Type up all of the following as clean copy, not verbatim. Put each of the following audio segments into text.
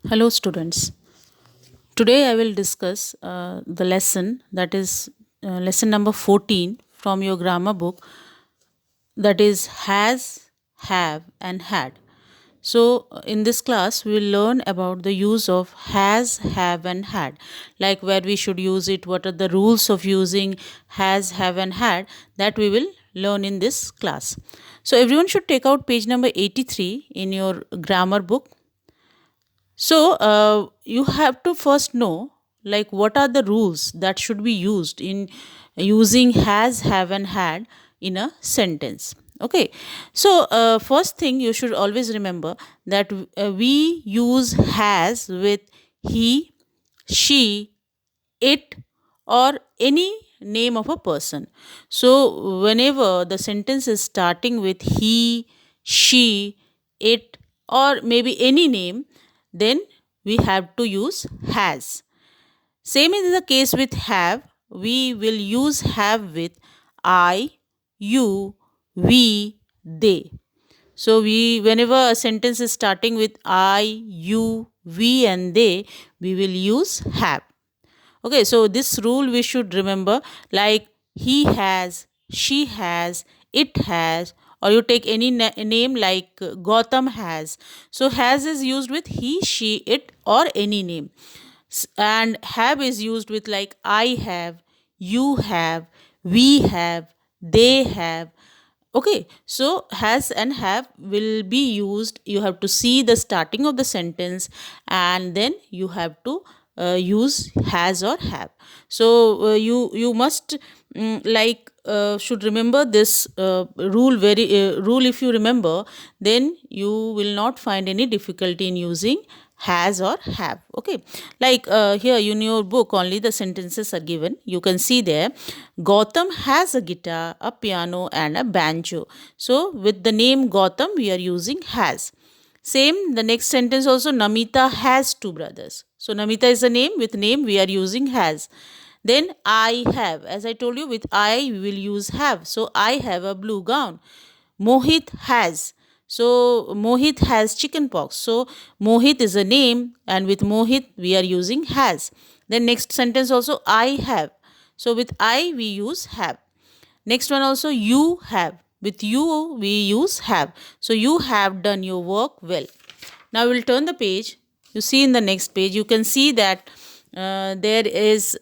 Hello, students. Today I will discuss the lesson that is lesson number 14 from your grammar book, that is has, have, and had. So, in this class, we will learn about the use of has, have, and had, like where we should use it, what are the rules of using has, have, and had, that we will learn in this class. So, everyone should take out page number 83 in your grammar book. So, you have to first know like what are the rules that should be used in using has, have, and had in a sentence. Okay, so first thing you should always remember that we use has with he, she, it, or any name of a person. So, whenever the sentence is starting with he, she, it, or maybe any name, then we have to use has. Same is the case with have. We will use have with I, you, we, they. So we whenever a sentence is starting with I, you, we, and they, we will use have. Okay, so this rule we should remember, like he has, she has, it has, or you take any name like Gautam has. So has is used with he, she, it, or any name. And have is used with like I have, you have, we have, they have. Okay, so has and have will be used. You have to see the starting of the sentence and then you have to use has or have. So you must should remember this rule. If you remember, then you will not find any difficulty in using has or have. Okay, like here in your book only the sentences are given. You can see there Gautam has a guitar, a piano, and a banjo. So with the name Gautam we are using has. Same, the next sentence also, Namita has two brothers. So Namita is a name, with name we are using has. Then I have, as I told you, with I we will use have. So I have a blue gown. Mohit has. So Mohit has chicken pox. So Mohit is a name and with Mohit we are using has. Then next sentence also, I have. So with I we use have. Next one also, you have. With you we use have. So you have done your work well. Now we'll turn the page. You see in the next page you can see that there is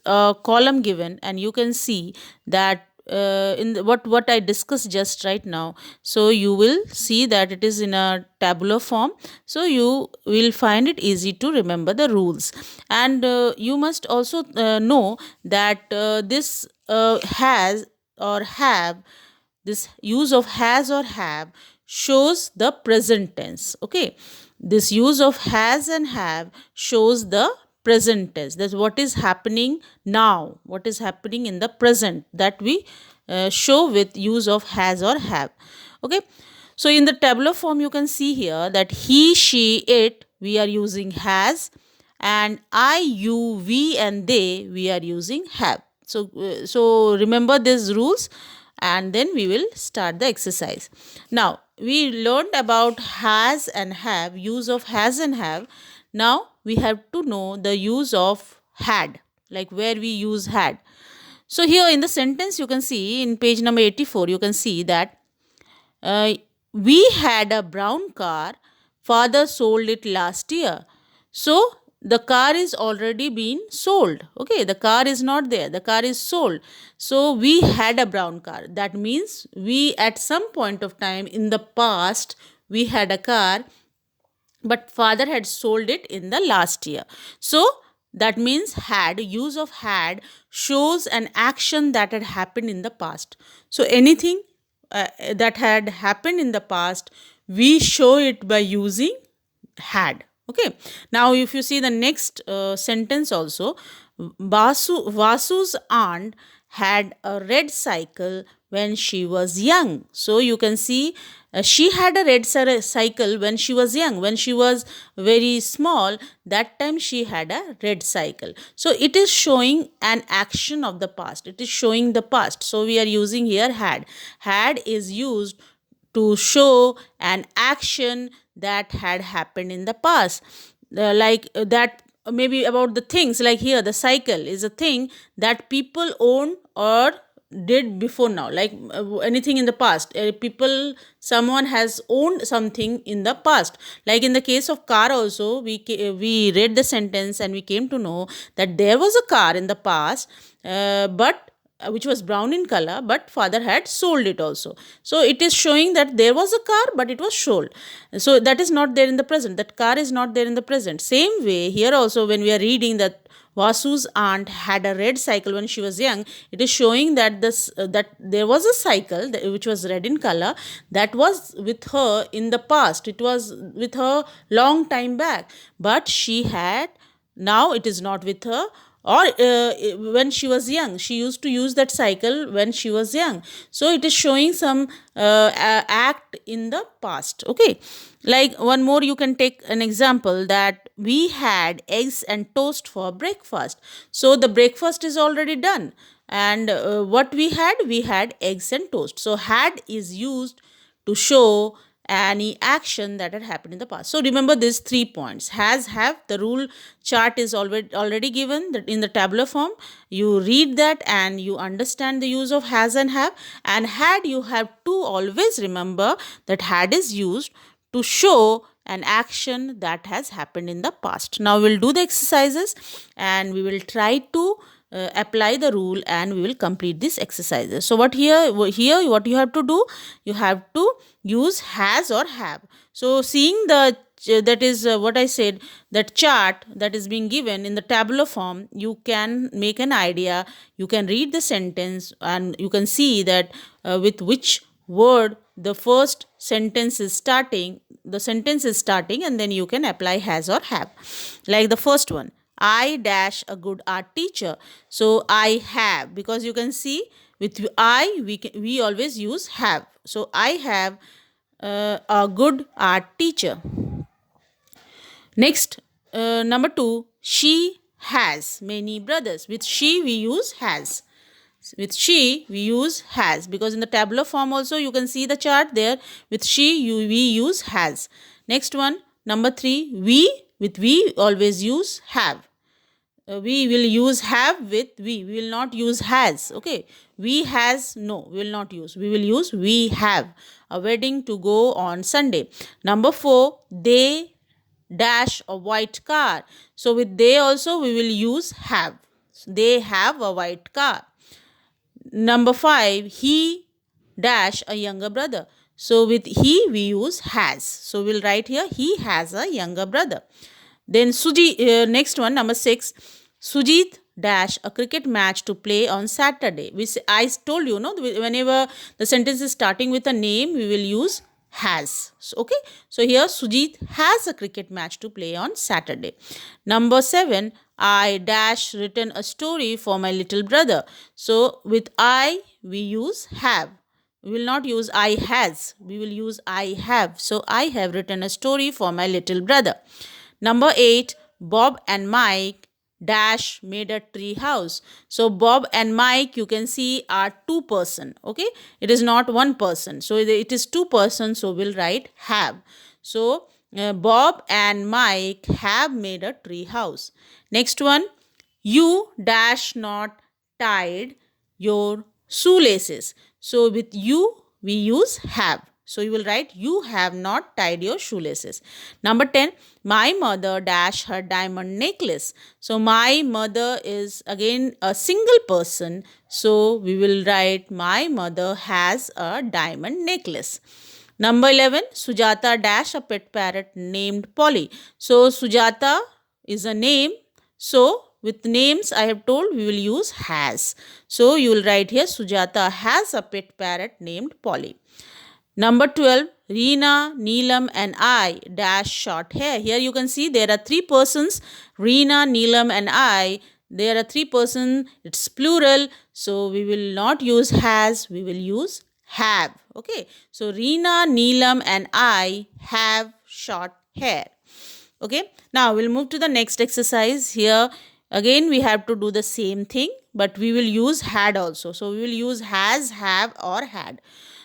a column given, and you can see that what I discussed just right now. So you will see that it is in a tabular form, so you will find it easy to remember the rules. And you must also know that this has or have, this use of has or have shows the present tense. Okay, this use of has and have shows the present tense. That's what is happening now, what is happening in the present, that we show with use of has or have. Okay, so in the tabular form you can see here that he, she, it we are using has, and I, you, we, and they we are using have. So remember these rules, and then we will start the exercise. Now we learned about has and have, use of has and have. Now we have to know the use of had, like where we use had. So here in the sentence you can see in page number 84, you can see that uh, we had a brown car. Father sold it last year. So the car is already been sold. Okay, the car is not there. The car is sold. So we had a brown car. That means we at some point of time in the past we had a car, but father had sold it in the last year. So that means had, use of had shows an action that had happened in the past. So anything that had happened in the past, we show it by using had. Okay, now if you see the next sentence also, Vasu's aunt had a red cycle when she was young. So you can see she had a red cycle when she was young, when she was very small, that time she had a red cycle. So it is showing an action of the past, it is showing the past. So we are using here had. Had is used to show an action that had happened in the past. That maybe about the things, like here the cycle is a thing that people own or did before now, like anything in the past. Someone has owned something in the past. Like in the case of car also, we read the sentence and we came to know that there was a car in the past, but which was brown in color, but father had sold it also. So it is showing that there was a car but it was sold. So that is not there in the present, that car is not there in the present. Same way here also, when we are reading that Vasu's aunt had a red cycle when she was young, it is showing that that there was a cycle which was red in color, that was with her in the past. It was with her long time back, but she had, now it is not with her. Or when she was young, she used to use that cycle when she was young. So it is showing some act in the past. Okay, like one more, you can take an example that we had eggs and toast for breakfast. So the breakfast is already done, and what we had eggs and toast. So had is used to show any action that had happened in the past. So remember these 3 points: has, have. The rule chart is already given that in the tabular form. You read that and you understand the use of has and have. And had, you have to always remember that had is used to show an action that has happened in the past. Now we'll do the exercises and we will try to apply the rule, and we will complete these exercises. So what you have to do, you have to use has or have. So seeing that is what I said, that chart that is being given in the tabular form, you can make an idea, you can read the sentence, and you can see that with which word the first sentence is starting, and then you can apply has or have. Like the first one, I dash a good art teacher. So I have, because you can see with I we always use have. So I have a good art teacher. Next, number 2, she has many brothers. With she we use has. With she we use has, because in the tabular form also you can see the chart there. With we use has. Next one, number 3, we always use have. We will use have with we will not use has. Okay, we has, no, we will not use, we will use we have a wedding to go on Sunday. Number 4, they dash a white car. So with they also we will use have. They have a white car. Number 5, he dash a younger brother. So with he we use has. So we'll write here he has a younger brother. Then next one, number 6, Sujit dash a cricket match to play on Saturday. I told you, no, whenever the sentence is starting with a name, we will use has. So, okay, so here Sujit has a cricket match to play on Saturday. Number 7, I dash written a story for my little brother. So with I we use have. We will not use I has, we will use I have. So I have written a story for my little brother. Number 8, Bob and Mike dash made a tree house. So Bob and Mike, you can see, are 2 person. Okay, it is not 1 person, so it is 2 person, so we'll write have. So Bob and Mike have made a tree house. Next one, you dash not tied your shoelaces. So with you we use have. So you will write you have not tied your shoelaces. Number 10, my mother dash her diamond necklace. So my mother is again a single person. So we will write my mother has a diamond necklace. Number 11, Sujata dash a pet parrot named Polly. So Sujata is a name. So with names I have told we will use has. So you will write here Sujata has a pet parrot named Polly. Number 12, Reena, Neelam and I dash short hair. Here you can see there are 3 persons, Reena, Neelam and I. There are 3 persons, it's plural. So we will not use has, we will use have. Okay, so Reena, Neelam and I have short hair. Okay, now we'll move to the next exercise. Here again we have to do the same thing, but we will use had also. So we will use has, have or had.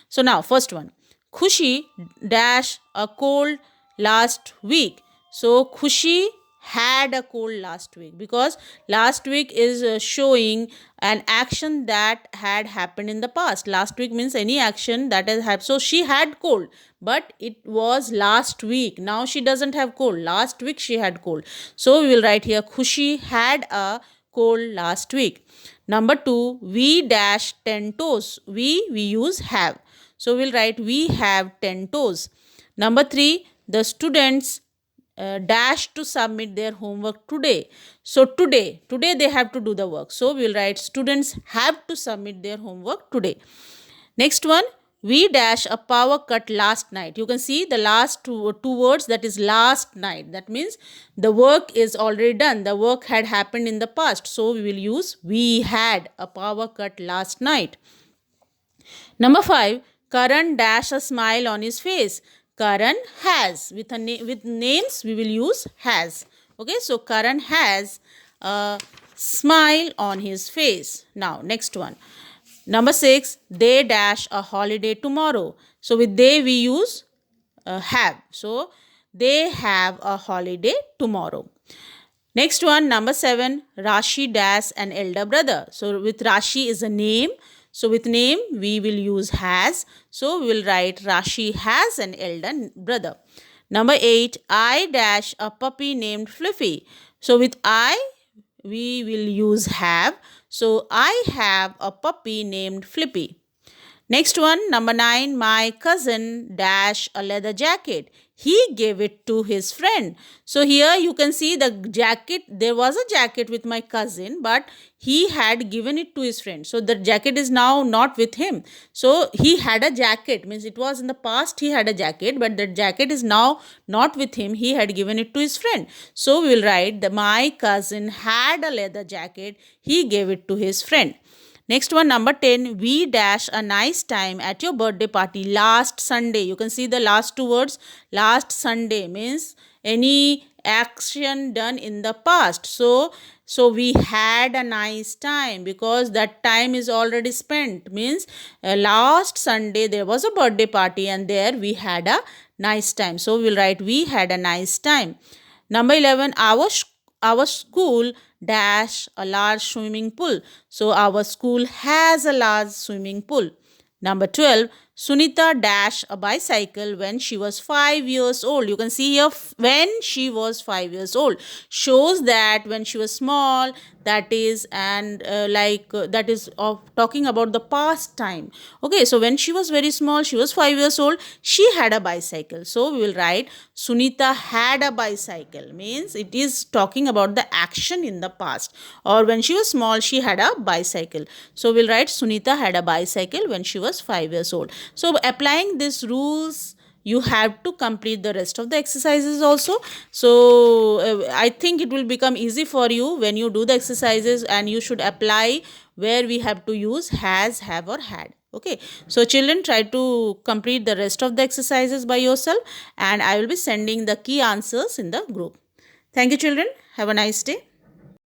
So now first one, Khushi dash a cold last week. So Khushi had a cold last week, because last week is showing an action that had happened in the past. Last week means any action that has happened. So she had cold, but it was last week. Now she doesn't have cold. Last week she had cold. So we will write here Khushi had a cold last week. Number 2, we dash 10 toes. We use have. So we'll write we have 10 toes. Number 3, the students dash to submit their homework today. So today they have to do the work. So we will write students have to submit their homework today. Next one, we dash a power cut last night. You can see the last two words, that is last night. That means the work is already done. The work had happened in the past. So we will use we had a power cut last night. Number 5, Karan dash a smile on his face. Karan has. With names, we will use has. Okay, so Karan has a smile on his face. Now, next one. Number 6, they dash a holiday tomorrow. So, with they, we use have. So, they have a holiday tomorrow. Next one, number 7, Rashi dash an elder brother. So, with Rashi is a name. So, with name, we will use has. So, we will write Rashi has an elder brother. Number 8, I dash a puppy named Fluffy. So, with I, we will use have. So, I have a puppy named Flippy. Next one, number 9, my cousin dash a leather jacket. He gave it to his friend. So here you can see the jacket. There was a jacket with my cousin, but he had given it to his friend. So the jacket is now not with him. So he had a jacket, means it was in the past he had a jacket, but the jacket is now not with him. He had given it to his friend. So we will write that my cousin had a leather jacket. He gave it to his friend. Next one, number 10, we dash a nice time at your birthday party last Sunday. You can see the last two words. Last Sunday means any action done in the past. So we had a nice time, because that time is already spent. Means last Sunday there was a birthday party and there we had a nice time. So we will write we had a nice time. Number 11, our school dash a large swimming pool. So our school has a large swimming pool. Number 12, Sunita dash a bicycle when she was 5 years old. You can see here when she was 5 years old. Shows that when she was small, that is, and that is of talking about the past time. Okay, so when she was very small, she was 5 years old, she had a bicycle. So we will write Sunita had a bicycle, means it is talking about the action in the past. Or when she was small, she had a bicycle. So we'll write Sunita had a bicycle when she was 5 years old. So applying these rules, you have to complete the rest of the exercises also. So I think it will become easy for you when you do the exercises, and you should apply where we have to use has, have or had. Okay, so children, try to complete the rest of the exercises by yourself, and I will be sending the key answers in the group. Thank you children. Have a nice day.